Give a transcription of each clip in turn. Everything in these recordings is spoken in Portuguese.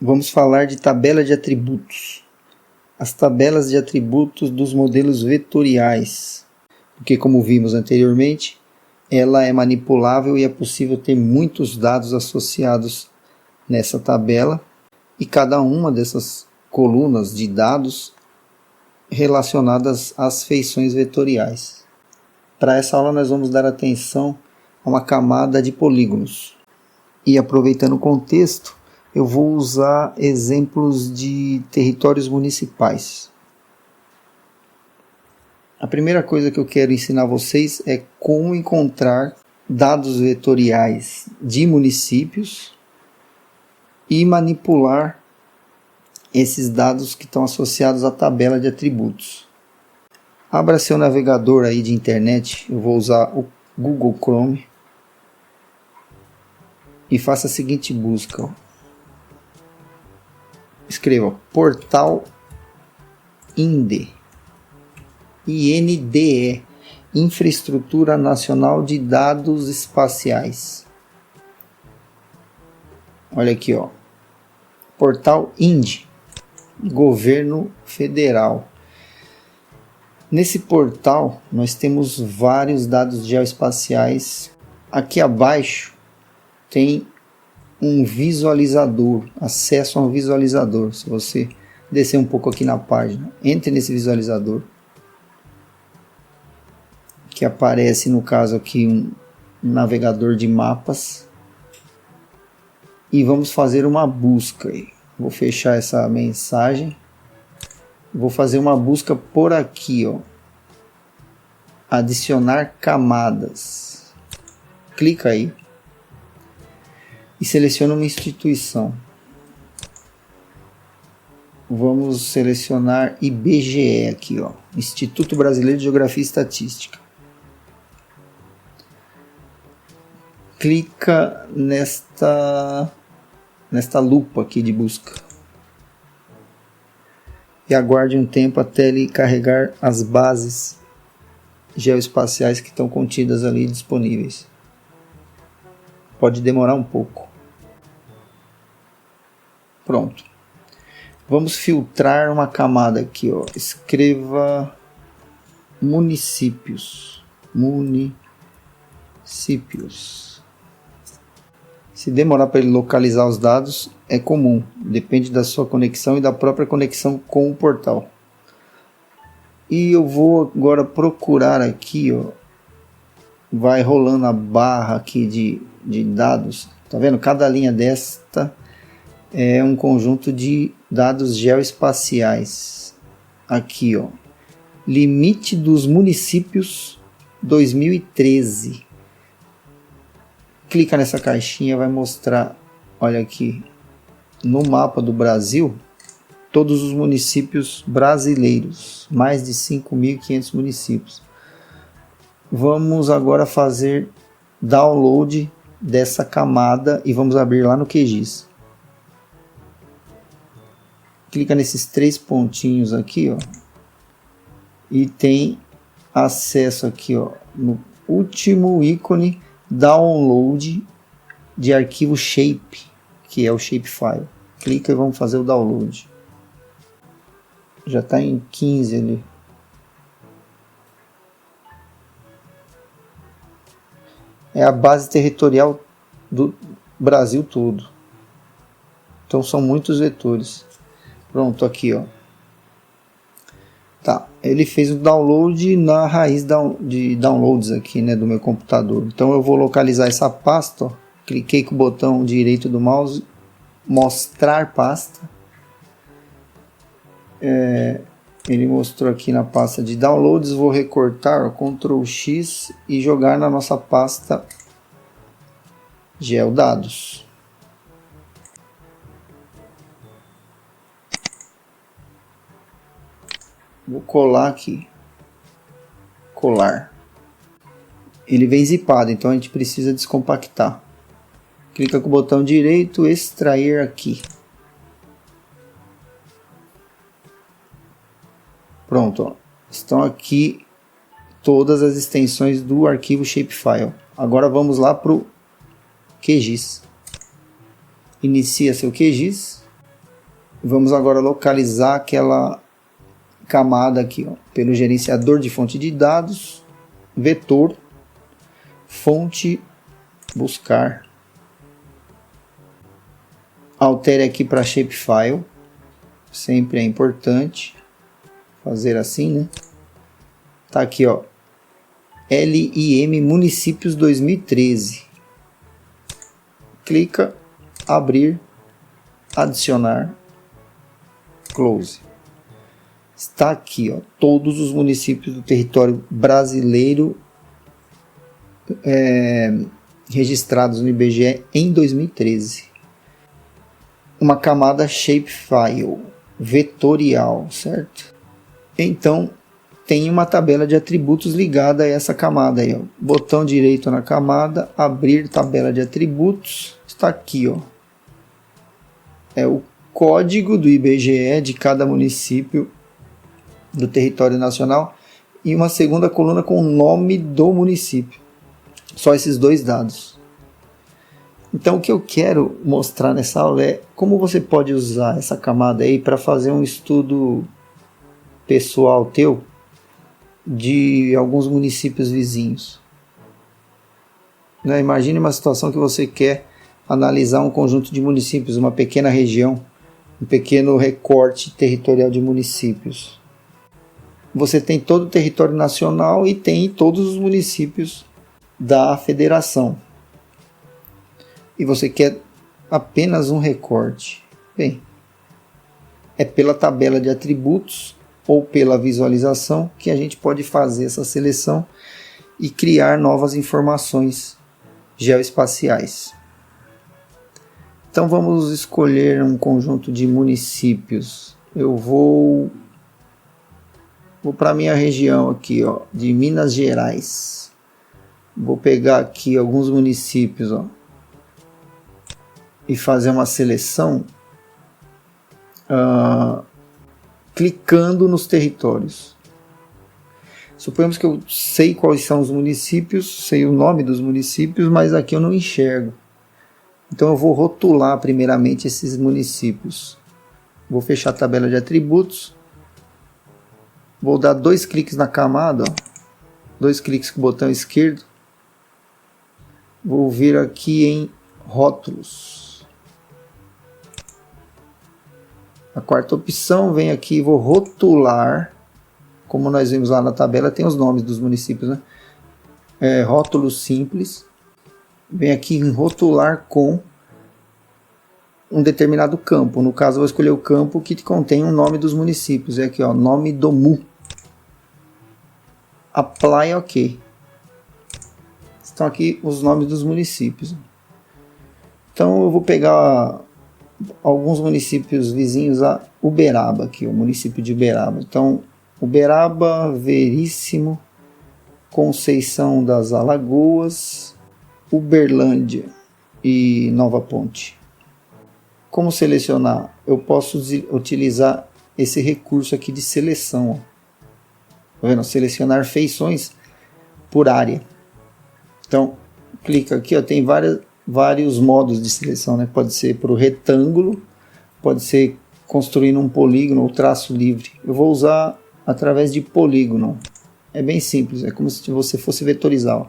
Vamos falar de tabela de atributos. As tabelas de atributos dos modelos vetoriais. Porque, como vimos anteriormente, ela é manipulável e é possível ter muitos dados associados nessa tabela. E cada uma dessas colunas de dados relacionadas às feições vetoriais. Para essa aula nós vamos dar atenção a uma camada de polígonos. E aproveitando o contexto, eu vou usar exemplos de territórios municipais. A primeira coisa que eu quero ensinar vocês é como encontrar dados vetoriais de municípios e manipular esses dados que estão associados à tabela de atributos. Abra seu navegador aí de internet, eu vou usar o Google Chrome e faça a seguinte busca. Escreva Portal INDE, INDE, Infraestrutura Nacional de Dados Espaciais. Olha aqui, ó. Portal INDE, Governo Federal. Nesse portal nós temos vários dados geoespaciais. Aqui abaixo tem um visualizador, acesso a um visualizador. Se você descer um pouco aqui na página, entre nesse visualizador, que aparece no caso aqui um navegador de mapas, e vamos fazer uma busca aí. Vou fechar essa mensagem, vou fazer uma busca por aqui, ó. Adicionar camadas, clica aí e seleciona uma instituição. Vamos selecionar IBGE aqui, ó, Instituto Brasileiro de Geografia e Estatística. Clica nesta lupa aqui de busca e aguarde um tempo até ele carregar as bases geoespaciais que estão contidas ali disponíveis. Pode demorar um pouco. Pronto. Vamos filtrar uma camada aqui, ó. Escreva municípios. Municípios. Se demorar para ele localizar os dados, é comum. Depende da sua conexão e da própria conexão com o portal. E eu vou agora procurar aqui, ó. Vai rolando a barra aqui de dados. Tá vendo? Cada linha desta é um conjunto de dados geoespaciais. Aqui, ó. Limite dos municípios 2013. Clica nessa caixinha, vai mostrar, olha aqui, no mapa do Brasil, todos os municípios brasileiros, mais de 5.500 municípios. Vamos agora fazer download dessa camada e vamos abrir lá no QGIS. Clica nesses 3 pontinhos aqui, ó, e tem acesso aqui, ó, no último ícone, download de arquivo shape, que é o shapefile. Clica e vamos fazer o download. Já está em 15 ali. É a base territorial do Brasil todo. Então são muitos vetores. Pronto, aqui, ó. Tá, ele fez o download na raiz de downloads aqui, né, do meu computador. Então eu vou localizar essa pasta, ó. Cliquei com o botão direito do mouse, mostrar pasta. Ele mostrou aqui na pasta de downloads, vou recortar, ó, Ctrl X e jogar na nossa pasta GeoDados. Vou colar aqui. Colar. Ele vem zipado, então a gente precisa descompactar. Clica com o botão direito, extrair aqui. Pronto, ó. Estão aqui todas as extensões do arquivo Shapefile. Agora vamos lá para o QGIS. Inicia seu QGIS. Vamos agora localizar aquela camada aqui, ó, pelo gerenciador de fonte de dados, vetor, fonte, buscar. Altere aqui para Shapefile. Sempre é importante fazer assim, né? Tá aqui, ó, LIM Municípios 2013. Clica, abrir, adicionar, close. Está aqui, ó, todos os municípios do território brasileiro registrados no IBGE em 2013. Uma camada Shapefile vetorial, certo? Então, tem uma tabela de atributos ligada a essa camada aí, ó. Botão direito na camada, abrir tabela de atributos, está aqui, ó. É o código do IBGE de cada município do território nacional e uma segunda coluna com o nome do município. Só esses dois dados. Então o que eu quero mostrar nessa aula é como você pode usar essa camada aí para fazer um estudo pessoal teu de alguns municípios vizinhos. Né? Imagine uma situação que você quer analisar um conjunto de municípios, uma pequena região, um pequeno recorte territorial de municípios. Você tem todo o território nacional e tem todos os municípios da federação. E você quer apenas um recorte. Bem, é pela tabela de atributos ou pela visualização que a gente pode fazer essa seleção e criar novas informações geoespaciais. Então vamos escolher um conjunto de municípios. Eu vou para a minha região aqui, ó, de Minas Gerais. Vou pegar aqui alguns municípios, ó, e fazer uma seleção clicando nos territórios. Suponhamos que eu sei quais são os municípios, sei o nome dos municípios, mas aqui eu não enxergo. Então eu vou rotular primeiramente esses municípios. Vou fechar a tabela de atributos. Vou dar 2 cliques na camada, ó. 2 cliques com o botão esquerdo. Vou vir aqui em rótulos. A quarta opção, vem aqui e vou rotular. Como nós vimos lá na tabela, tem os nomes dos municípios, né? Rótulo simples. Vem aqui em rotular com um determinado campo. No caso, eu vou escolher o campo que contém o nome dos municípios. É aqui, ó, nome do MU. Apply OK. Estão aqui os nomes dos municípios. Então eu vou pegar alguns municípios vizinhos a Uberaba, aqui, o município de Uberaba. Então, Uberaba, Veríssimo, Conceição das Alagoas, Uberlândia e Nova Ponte. Como selecionar? Eu posso utilizar esse recurso aqui de seleção. Ó. Tá vendo? Selecionar feições por área. Então, clica aqui, ó, tem vários modos de seleção, né? Pode ser para o retângulo, pode ser construindo um polígono ou traço livre. Eu vou usar através de polígono. É bem simples, é como se você fosse vetorizar. Ó.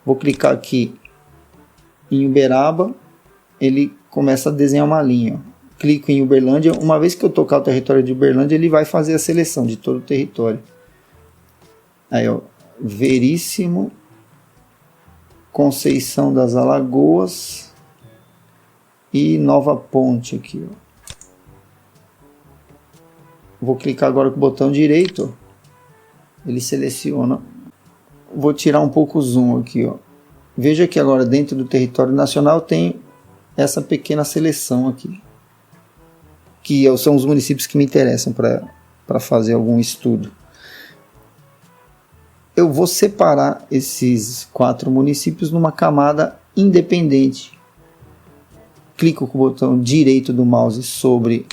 Vou clicar aqui em Uberaba, ele começa a desenhar uma linha. Ó. Clico em Uberlândia, uma vez que eu tocar o território de Uberlândia, ele vai fazer a seleção de todo o território. Aí, ó, Veríssimo, Conceição das Alagoas e Nova Ponte aqui, ó. Vou clicar agora com o botão direito, ó. Ele seleciona. Vou tirar um pouco o zoom aqui, ó. Veja que agora dentro do território nacional tem essa pequena seleção aqui, que são os municípios que me interessam para fazer algum estudo. Eu vou separar esses 4 municípios numa camada independente. Clico com o botão direito do mouse sobre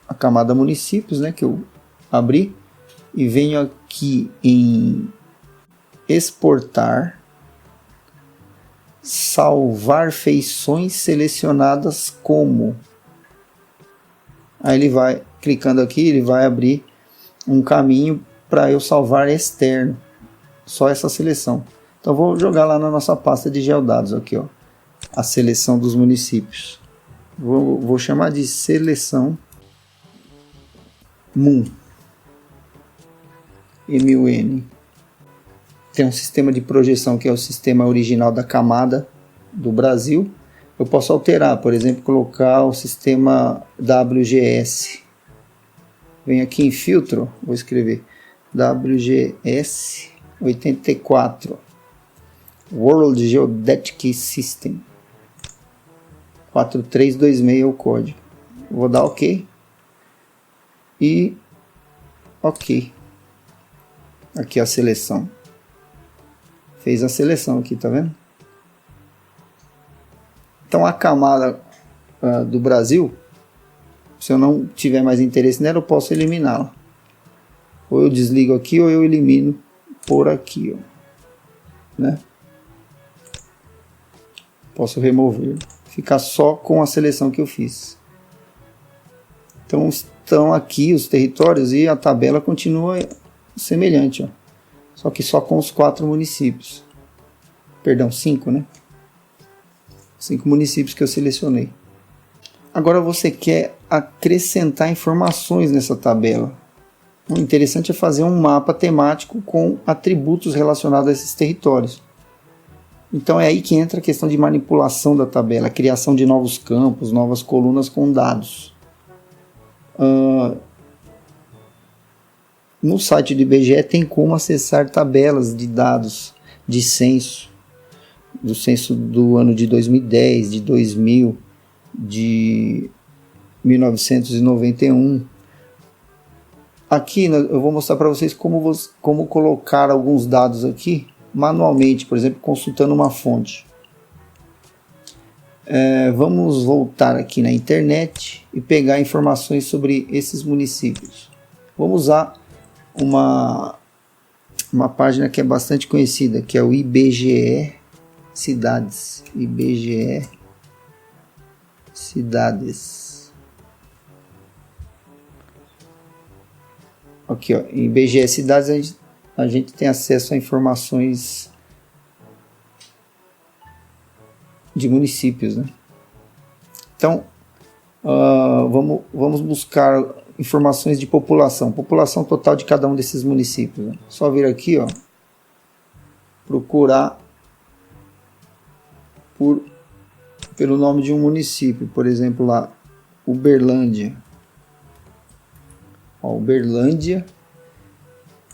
a camada municípios, né, que eu abri, e venho aqui em exportar, salvar feições selecionadas como. Aí ele vai, clicando aqui, ele vai abrir um caminho para eu salvar externo, só essa seleção. Então vou jogar lá na nossa pasta de geodados aqui, ó, a seleção dos municípios. Vou chamar de seleção MUN. MUN. Tem um sistema de projeção que é o sistema original da camada do Brasil. Eu posso alterar, por exemplo, colocar o sistema WGS. Venho aqui em filtro, vou escrever WGS 84. World Geodetic System. 4326 é o código. Vou dar OK. E OK. Aqui a seleção. Fez a seleção aqui, tá vendo? Então a camada do Brasil, se eu não tiver mais interesse nela, eu posso eliminá-la. Ou eu desligo aqui, ou eu elimino por aqui, ó, né? Posso remover, ficar só com a seleção que eu fiz. Então estão aqui os territórios e a tabela continua semelhante, ó. Só que só com os 4 municípios. Perdão, 5, né? 5 municípios que eu selecionei. Agora você quer acrescentar informações nessa tabela. O interessante é fazer um mapa temático com atributos relacionados a esses territórios. Então é aí que entra a questão de manipulação da tabela, a criação de novos campos, novas colunas com dados. No site do IBGE tem como acessar tabelas de dados de censo, do censo do ano de 2010, de 2000, de 1991. Aqui eu vou mostrar para vocês como colocar alguns dados aqui manualmente, por exemplo, consultando uma fonte. Vamos voltar aqui na internet e pegar informações sobre esses municípios. Vamos usar uma página que é bastante conhecida, que é o IBGE Cidades. IBGE Cidades. Aqui, ó, em IBGE Cidades a gente tem acesso a informações de municípios, né? Então, vamos buscar informações de população total de cada um desses municípios, né? Só vir aqui, ó, procurar pelo nome de um município, por exemplo, lá, Uberlândia. Ó, Uberlândia.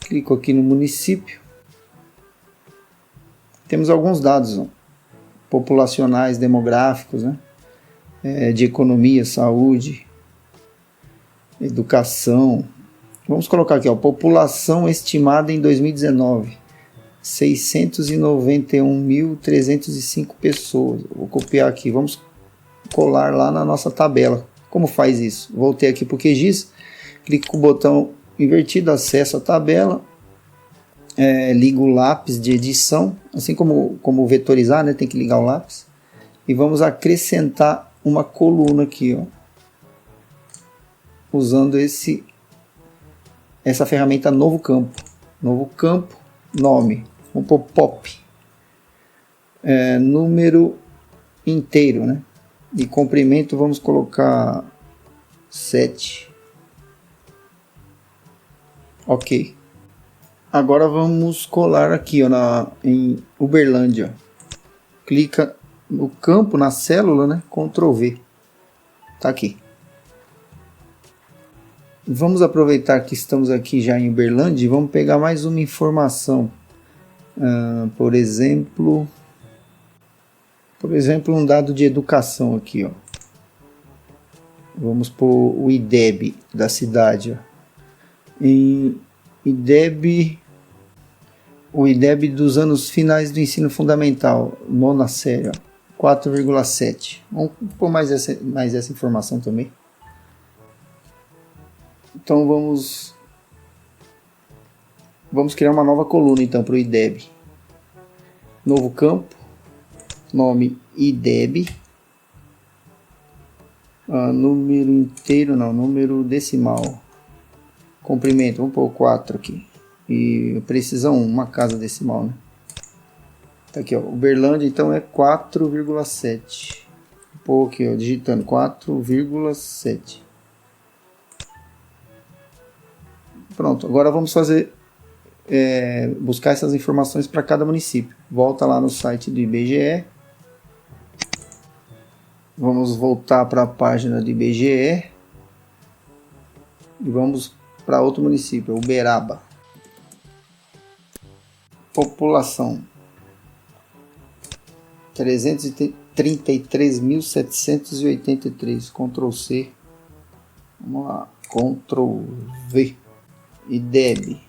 Clico aqui no município. Temos alguns dados, ó, populacionais, demográficos, né? De economia, saúde, educação. Vamos colocar aqui, ó, população estimada em 2019, 691.305 pessoas. Vou copiar aqui, vamos colar lá na nossa tabela. Como faz isso? Voltei aqui para o QGIS, clico com o botão invertido, acesso à tabela, ligo o lápis de edição, assim como vetorizar, né? Tem que ligar o lápis. E vamos acrescentar uma coluna aqui, ó, usando essa ferramenta novo campo, nome, vamos pôr pop, número inteiro, né? E comprimento vamos colocar 7. Ok. Agora vamos colar aqui, ó, em Uberlândia. Clica no campo, na célula, né? Ctrl V. Tá aqui. Vamos aproveitar que estamos aqui já em Uberlândia e vamos pegar mais uma informação. Por exemplo, um dado de educação aqui, ó. Vamos pôr o IDEB da cidade, ó. O IDEB dos anos finais do ensino fundamental, nona série, 4,7. Vamos pôr mais essa informação também. Então vamos criar uma nova coluna então para o IDEB. Novo campo, nome IDEB, número inteiro não, número decimal, comprimento, vamos pôr 4 aqui, e precisão uma casa decimal, né? Tá aqui, ó, Uberlândia então é 4,7, vou pôr aqui, ó, digitando 4,7. Pronto, agora vamos fazer buscar essas informações para cada município. Volta lá no site do IBGE. Vamos voltar para a página do IBGE e vamos para outro município, Uberaba. População 333.783. Ctrl C. Vamos lá, Ctrl V. IDEB.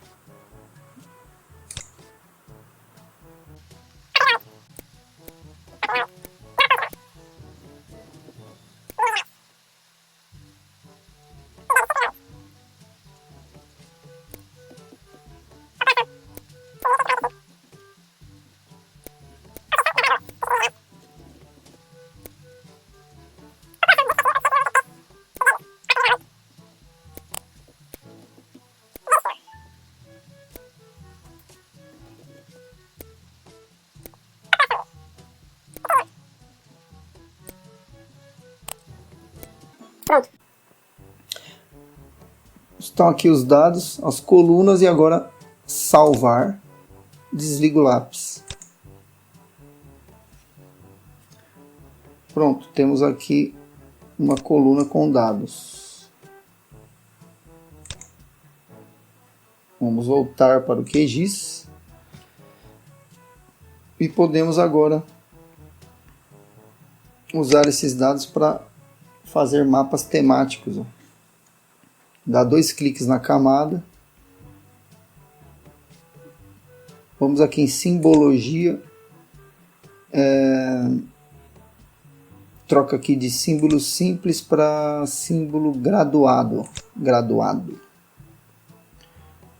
Pronto. Estão aqui os dados, as colunas, e agora salvar. Desligo o lápis. Pronto, temos aqui uma coluna com dados. Vamos voltar para o QGIS e podemos agora usar esses dados para fazer mapas temáticos. Dá 2 cliques na camada. Vamos aqui em simbologia. Troca aqui de símbolo simples para símbolo graduado.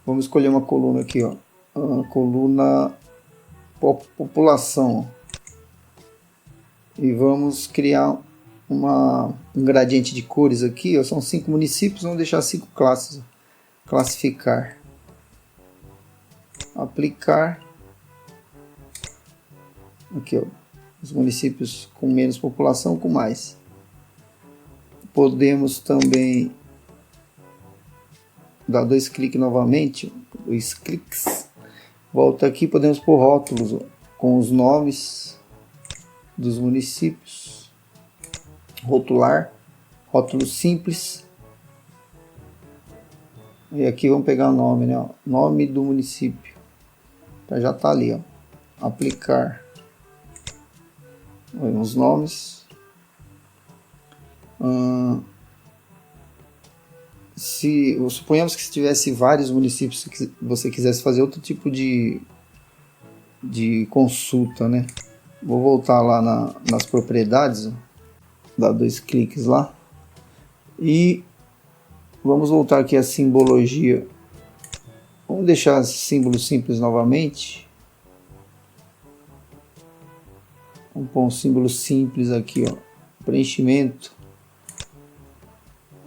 Vamos escolher uma coluna aqui, ó. A coluna população. E vamos criar um gradiente de cores aqui, ó. São 5 municípios, vamos deixar 5 classes. Classificar. Aplicar. Aqui, ó. Os municípios com menos população, com mais. Podemos também dar 2 cliques novamente. 2 cliques. Volta aqui, podemos pôr rótulos, ó, com os nomes dos municípios. Rotular. Rótulo simples. E aqui vamos pegar o nome, né? Ó, nome do município. Já está ali, ó. Aplicar. Os nomes. Suponhamos que se tivesse vários municípios, se você quisesse fazer outro tipo de consulta, né? Vou voltar lá nas propriedades, ó, dar 2 cliques lá e vamos voltar aqui a simbologia. Vamos deixar símbolo simples novamente. Vamos pôr um símbolo simples aqui, ó. Preenchimento.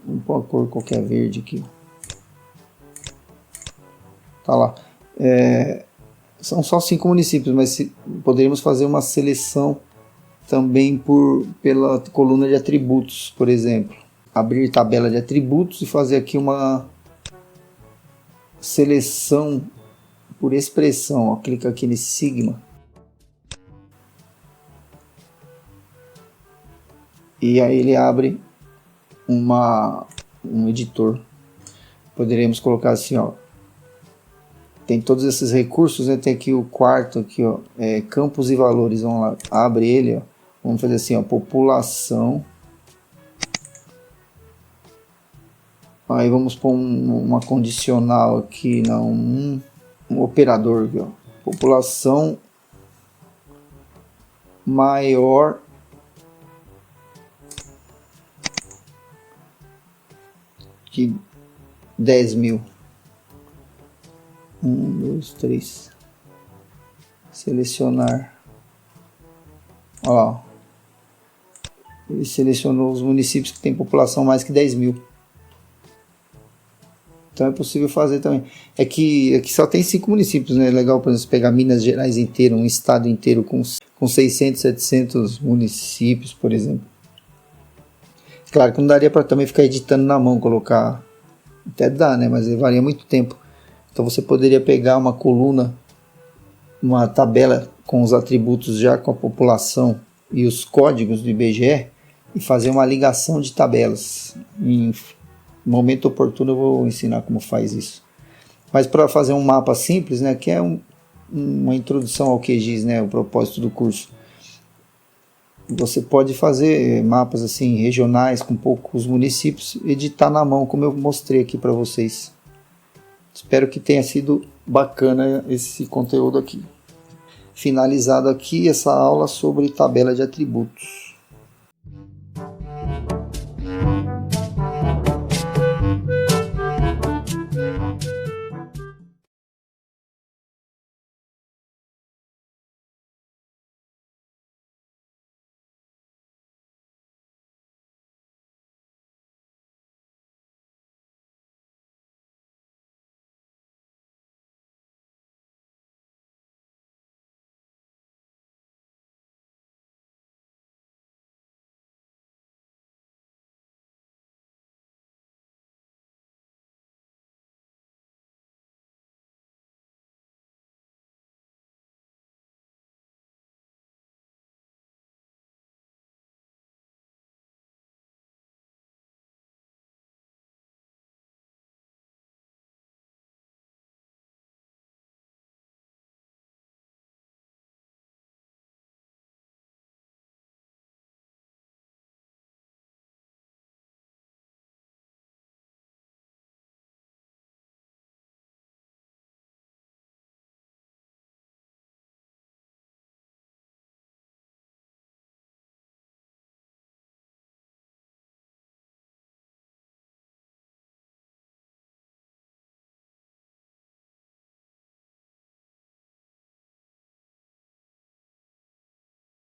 Vamos pôr a cor qualquer verde aqui. Tá lá. São só 5 municípios, mas poderíamos fazer uma seleção também pela coluna de atributos, por exemplo. Abrir tabela de atributos e fazer aqui uma seleção por expressão. Ó. Clica aqui nesse sigma. E aí ele abre um editor. Poderíamos colocar assim, ó. Tem todos esses recursos, né? Tem aqui o quarto, aqui, ó, campos e valores. Vamos lá, abre ele, ó. Vamos fazer assim, ó, população. Aí vamos pôr uma condicional aqui, não, um operador aqui, ó. População maior que 10.000. 1, 2, 3. Selecionar. Olha lá, ó. Ele selecionou os municípios que têm população mais que 10 mil. Então é possível fazer também. Aqui só tem 5 municípios, né? É legal, por exemplo, pegar Minas Gerais inteiro, um estado inteiro com 600, 700 municípios, por exemplo. Claro que não daria para também ficar editando na mão, colocar... Até dá, né? Mas levaria muito tempo. Então você poderia pegar uma coluna, uma tabela com os atributos já com a população e os códigos do IBGE e fazer uma ligação de tabelas. Em momento oportuno eu vou ensinar como faz isso. Mas para fazer um mapa simples, né, que é uma introdução ao QGIS, né, o propósito do curso, você pode fazer mapas assim regionais com poucos municípios, editar na mão, como eu mostrei aqui para vocês. Espero que tenha sido bacana esse conteúdo aqui. Finalizado aqui essa aula sobre tabela de atributos.